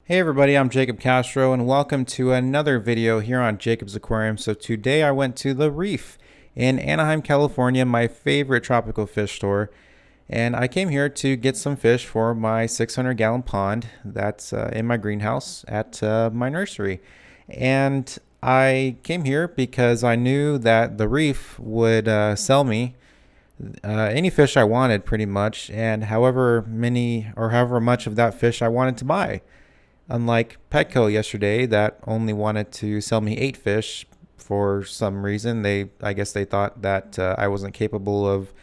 Hey everybody, I'm Jacob Castro and welcome to another video here on Jacob's Aquarium. So today I went to the Reef in Anaheim, California, my favorite tropical fish store. And I came here to get some fish for my 600-gallon pond that's in my greenhouse at my nursery. And I came here because I knew that the Reef would sell me any fish I wanted pretty much, and however many or however much of that fish I wanted to buy. Unlike Petco yesterday, that only wanted to sell me 8 fish for some reason. I guess they thought that I wasn't capable of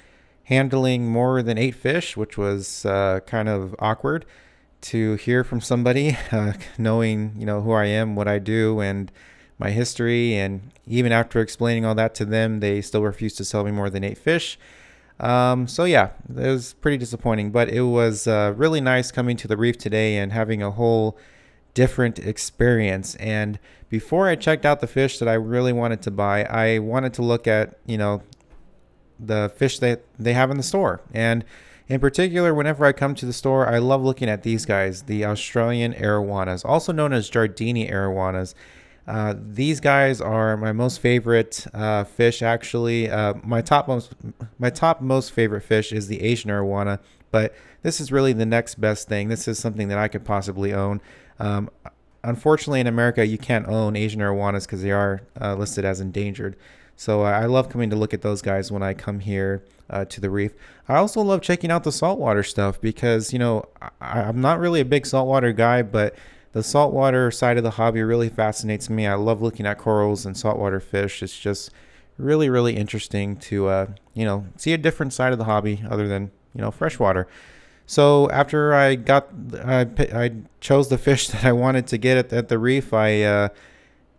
handling more than 8 fish, which was kind of awkward to hear from somebody, knowing who I am, what I do, and my history. And even after explaining all that to them, they still refused to sell me more than 8 fish. So yeah, it was pretty disappointing, but it was really nice coming to the Reef today and having a whole different experience. And before I checked out the fish that I really wanted to buy, I wanted to look at, the fish that they have in the store. And in particular, whenever I come to the store, I love looking at these guys, the Australian arowanas, also known as Jardini arowanas. These guys are my most favorite fish, actually. My top most favorite fish is the Asian arowana, but this is really the next best thing. This is something that I could possibly own. Unfortunately, in America, you can't own Asian arowanas because they are listed as endangered. So I love coming to look at those guys when I come here to the Reef. I also love checking out the saltwater stuff because, I'm not really a big saltwater guy, but the saltwater side of the hobby really fascinates me. I love looking at corals and saltwater fish. It's just really, really interesting to, see a different side of the hobby other than, freshwater. So after I chose the fish that I wanted to get at the Reef, I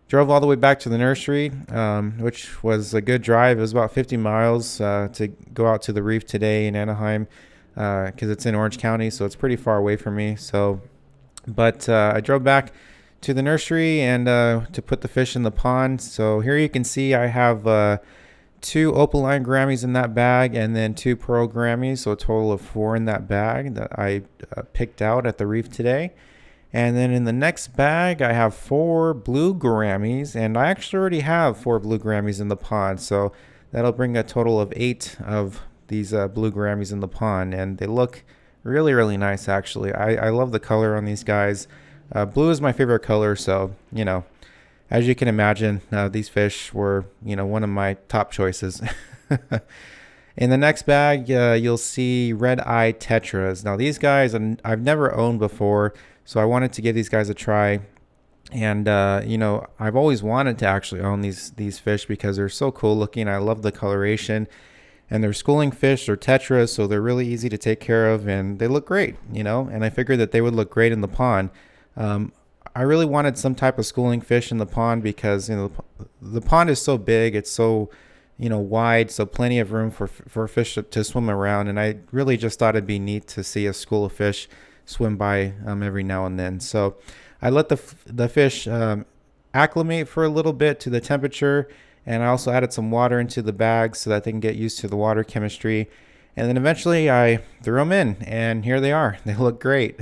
drove all the way back to the nursery, which was a good drive. It was about 50 miles to go out to the Reef today in Anaheim because it's in Orange County, so it's pretty far away from me. But I drove back to the nursery and to put the fish in the pond. So here you can see I have 2 opaline Grammys in that bag and then 2 pearl Grammys, so a total of 4 in that bag that I picked out at the Reef today. And then in the next bag, I have 4 blue Grammys, and I actually already have 4 blue Grammys in the pond, so that'll bring a total of 8 of these blue Grammys in the pond, and they look really, really nice, actually. I love the color on these guys. Blue is my favorite color, so, as you can imagine, these fish were, one of my top choices. In the next bag, you'll see red-eye tetras. Now, these guys I've never owned before, so I wanted to give these guys a try. And, I've always wanted to actually own these fish because they're so cool looking. I love the coloration. And they're schooling fish, they're tetras, so they're really easy to take care of, and they look great, and I figured that they would look great in the pond. I really wanted some type of schooling fish in the pond because, the pond is so big, it's so, wide, so plenty of room for fish to swim around, and I really just thought it'd be neat to see a school of fish swim by every now and then. So I let the fish acclimate for a little bit to the temperature, and I also added some water into the bag so that they can get used to the water chemistry. And then eventually I threw them in, and here they are. They look great.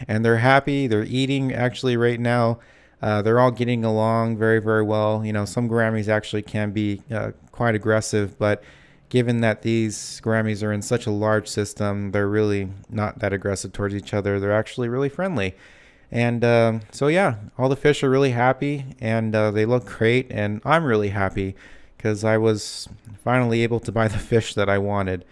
And they're happy. They're eating actually right now. They're all getting along very, very well. Some Grammys actually can be quite aggressive, but given that these Grammys are in such a large system, they're really not that aggressive towards each other. They're actually really friendly. And so yeah, all the fish are really happy, and they look great, and I'm really happy because I was finally able to buy the fish that I wanted.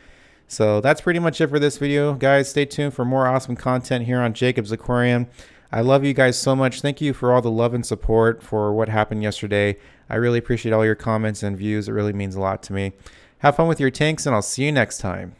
So that's pretty much it for this video, guys. Stay tuned for more awesome content here on Jacob's Aquarium. I love you guys so much. Thank you for all the love and support for what happened yesterday. I really appreciate all your comments and views. It really means a lot to me. Have fun with your tanks, and I'll see you next time.